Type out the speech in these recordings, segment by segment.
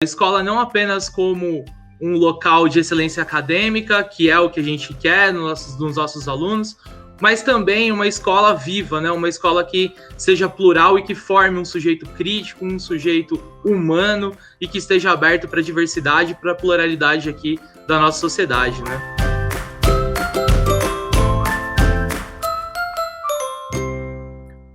A escola não apenas como um local de excelência acadêmica, que é o que a gente quer nos nossos alunos, mas também uma escola viva, né? Uma escola que seja plural e que forme um sujeito crítico, um sujeito humano e que esteja aberto para a diversidade, para a pluralidade aqui da nossa sociedade, né?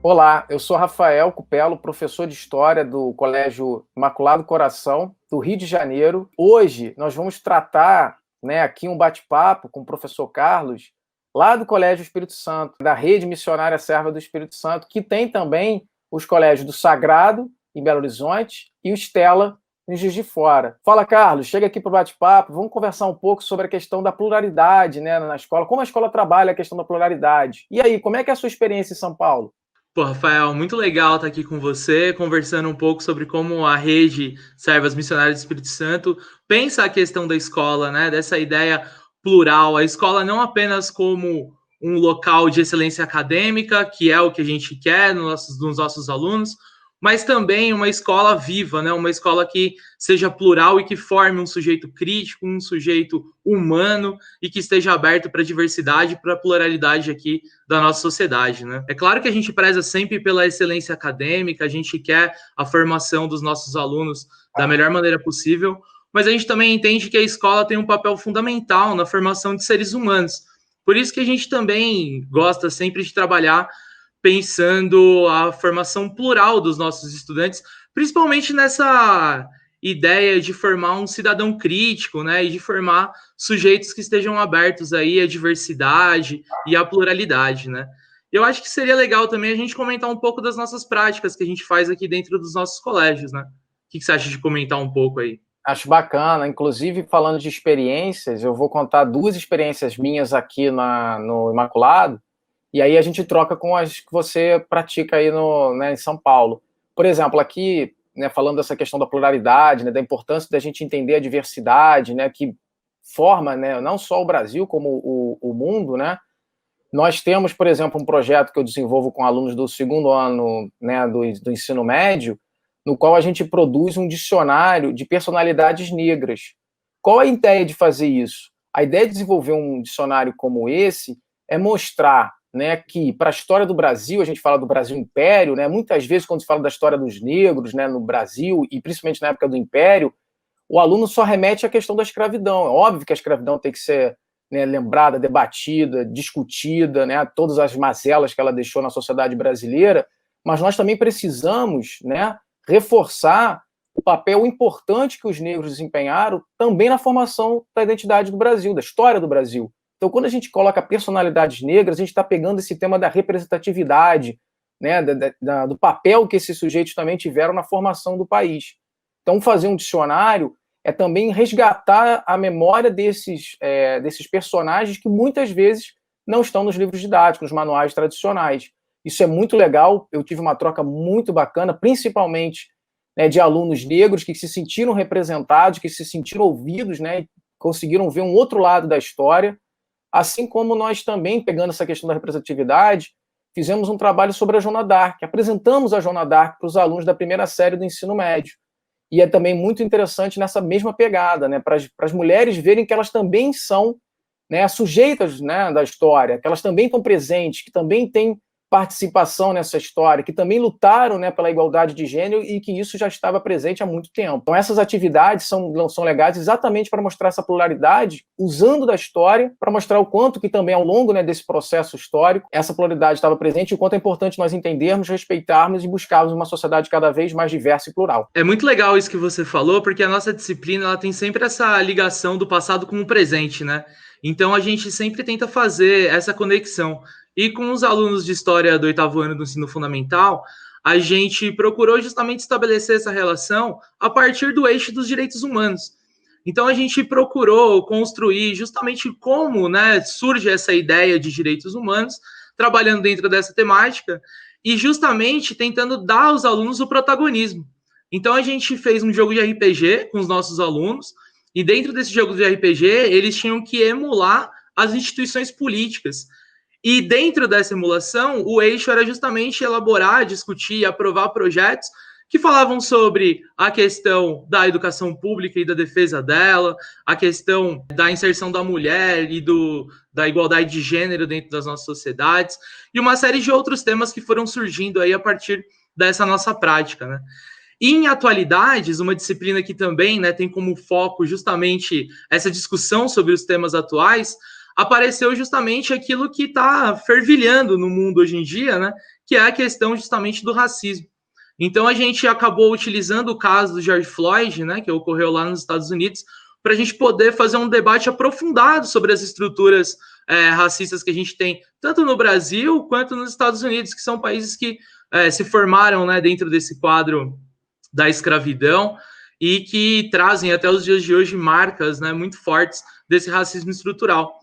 Olá, eu sou Rafael Cupelo, professor de História do Colégio Imaculado Coração, do Rio de Janeiro. Hoje nós vamos tratar, aqui um bate-papo com o professor Carlos, lá do Colégio Espírito Santo, da Rede Missionária Serva do Espírito Santo, que tem também os colégios do Sagrado, em Belo Horizonte, e o Stella, em Juiz de Fora. Fala, Carlos, chega aqui para o bate-papo, vamos conversar um pouco sobre a questão da pluralidade, na escola, como a escola trabalha a questão da pluralidade. E aí, como é que é a sua experiência em São Paulo? Pô, Rafael, muito legal estar aqui com você, conversando um pouco sobre como a Rede Servas Missionárias do Espírito Santo pensa a questão da escola, né? Dessa ideia plural. A escola não apenas como um local de excelência acadêmica, que é o que a gente quer nos nossos alunos, mas também uma escola viva, né? Uma escola que seja plural e que forme um sujeito crítico, um sujeito humano e que esteja aberto para a diversidade, para a pluralidade aqui da nossa sociedade, né? É claro que a gente preza sempre pela excelência acadêmica, a gente quer a formação dos nossos alunos da melhor maneira possível, mas a gente também entende que a escola tem um papel fundamental na formação de seres humanos. Por isso que a gente também gosta sempre de trabalhar pensando a formação plural dos nossos estudantes, principalmente nessa ideia de formar um cidadão crítico, né, e de formar sujeitos que estejam abertos aí à diversidade e à pluralidade, né. Eu acho que seria legal também a gente comentar um pouco das nossas práticas que a gente faz aqui dentro dos nossos colégios, né. O que você acha de comentar um pouco aí? Acho bacana. Inclusive, falando de experiências, eu vou contar 2 experiências minhas aqui no Imaculado, e aí a gente troca com as que você pratica aí em São Paulo. Por exemplo, aqui, falando dessa questão da pluralidade, da importância da gente entender a diversidade, que forma, não só o Brasil, como o mundo, né? Nós temos, por exemplo, um projeto que eu desenvolvo com alunos do segundo ano, do ensino médio, no qual a gente produz um dicionário de personalidades negras. Qual a ideia de fazer isso? A ideia de desenvolver um dicionário como esse é mostrar, que para a história do Brasil, a gente fala do Brasil Império, muitas vezes quando se fala da história dos negros, no Brasil, e principalmente na época do Império, o aluno só remete à questão da escravidão. É óbvio que a escravidão tem que ser lembrada, debatida, discutida, todas as mazelas que ela deixou na sociedade brasileira, mas nós também precisamos reforçar o papel importante que os negros desempenharam também na formação da identidade do Brasil, da história do Brasil. Então, quando a gente coloca personalidades negras, a gente está pegando esse tema da representatividade, do papel que esses sujeitos também tiveram na formação do país. Então, fazer um dicionário é também resgatar a memória desses personagens que muitas vezes não estão nos livros didáticos, nos manuais tradicionais. Isso é muito legal, eu tive uma troca muito bacana, principalmente de alunos negros que se sentiram representados, que se sentiram ouvidos, e conseguiram ver um outro lado da história, assim como nós também, pegando essa questão da representatividade, fizemos um trabalho sobre a Joana d'Arc, apresentamos a Joana d'Arc para os alunos da primeira série do ensino médio. E é também muito interessante nessa mesma pegada, para as mulheres verem que elas também são sujeitas da história, que elas também estão presentes, que também têm participação nessa história, que também lutaram pela igualdade de gênero e que isso já estava presente há muito tempo. Então essas atividades são legais exatamente para mostrar essa pluralidade, usando da história, para mostrar o quanto que também ao longo desse processo histórico, essa pluralidade estava presente e o quanto é importante nós entendermos, respeitarmos e buscarmos uma sociedade cada vez mais diversa e plural. É muito legal isso que você falou, porque a nossa disciplina ela tem sempre essa ligação do passado com o presente, né? Então a gente sempre tenta fazer essa conexão. E com os alunos de história do 8º ano do ensino fundamental, a gente procurou justamente estabelecer essa relação a partir do eixo dos direitos humanos. Então a gente procurou construir justamente como surge essa ideia de direitos humanos, trabalhando dentro dessa temática e justamente tentando dar aos alunos o protagonismo. Então a gente fez um jogo de RPG com os nossos alunos, e dentro desse jogo de RPG, eles tinham que emular as instituições políticas. E dentro dessa emulação, o eixo era justamente elaborar, discutir e aprovar projetos que falavam sobre a questão da educação pública e da defesa dela, a questão da inserção da mulher e da igualdade de gênero dentro das nossas sociedades, e uma série de outros temas que foram surgindo aí a partir dessa nossa prática, né? E em atualidades, uma disciplina que também, né, tem como foco justamente essa discussão sobre os temas atuais, apareceu justamente aquilo que está fervilhando no mundo hoje em dia, né, que é a questão justamente do racismo. Então a gente acabou utilizando o caso do George Floyd, né, que ocorreu lá nos Estados Unidos, para a gente poder fazer um debate aprofundado sobre as estruturas racistas que a gente tem, tanto no Brasil quanto nos Estados Unidos, que são países que se formaram, né, dentro desse quadro da escravidão e que trazem até os dias de hoje marcas, né, muito fortes desse racismo estrutural.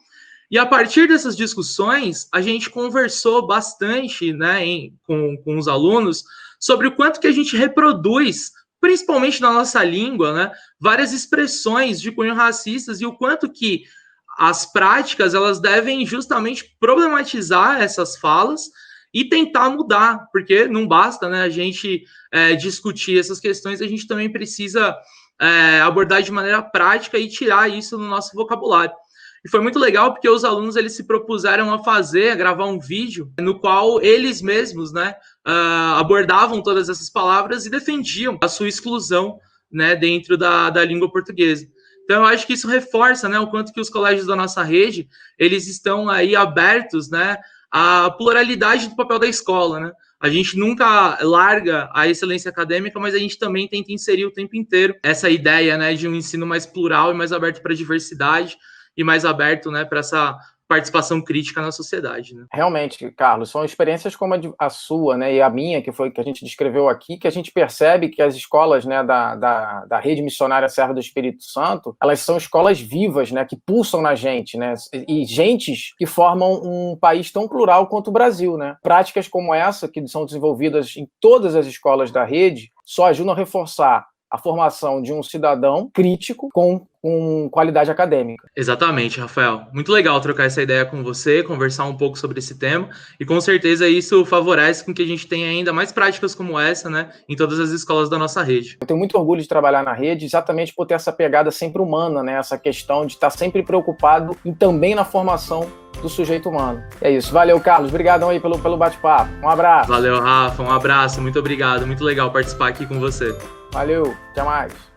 E a partir dessas discussões, a gente conversou bastante, né, com os alunos sobre o quanto que a gente reproduz, principalmente na nossa língua, né, várias expressões de cunho racistas e o quanto que as práticas elas devem justamente problematizar essas falas e tentar mudar, porque não basta, né, a gente discutir essas questões, a gente também precisa abordar de maneira prática e tirar isso do nosso vocabulário. E foi muito legal porque os alunos eles se propuseram a gravar um vídeo no qual eles mesmos, né, abordavam todas essas palavras e defendiam a sua exclusão, né, dentro da língua portuguesa. Então, eu acho que isso reforça, né, o quanto que os colégios da nossa rede eles estão aí abertos, né, à pluralidade do papel da escola, né? A gente nunca larga a excelência acadêmica, mas a gente também tenta inserir o tempo inteiro essa ideia, né, de um ensino mais plural e mais aberto para a diversidade e mais aberto, né, para essa participação crítica na sociedade, né? Realmente, Carlos, são experiências como a sua, né, e a minha, que foi que a gente descreveu aqui, que a gente percebe que as escolas, né, da Rede Missionária Serra do Espírito Santo, elas são escolas vivas, né, que pulsam na gente, né, e gentes que formam um país tão plural quanto o Brasil, né. Práticas como essa, que são desenvolvidas em todas as escolas da rede, só ajudam a reforçar a formação de um cidadão crítico com qualidade acadêmica. Exatamente, Rafael. Muito legal trocar essa ideia com você, conversar um pouco sobre esse tema, e com certeza isso favorece com que a gente tenha ainda mais práticas como essa, né, em todas as escolas da nossa rede. Eu tenho muito orgulho de trabalhar na rede exatamente por ter essa pegada sempre humana, né, essa questão de estar sempre preocupado e também na formação do sujeito humano. É isso. Valeu, Carlos. Obrigadão aí pelo bate-papo. Um abraço. Valeu, Rafa. Um abraço. Muito obrigado. Muito legal participar aqui com você. Valeu. Até mais.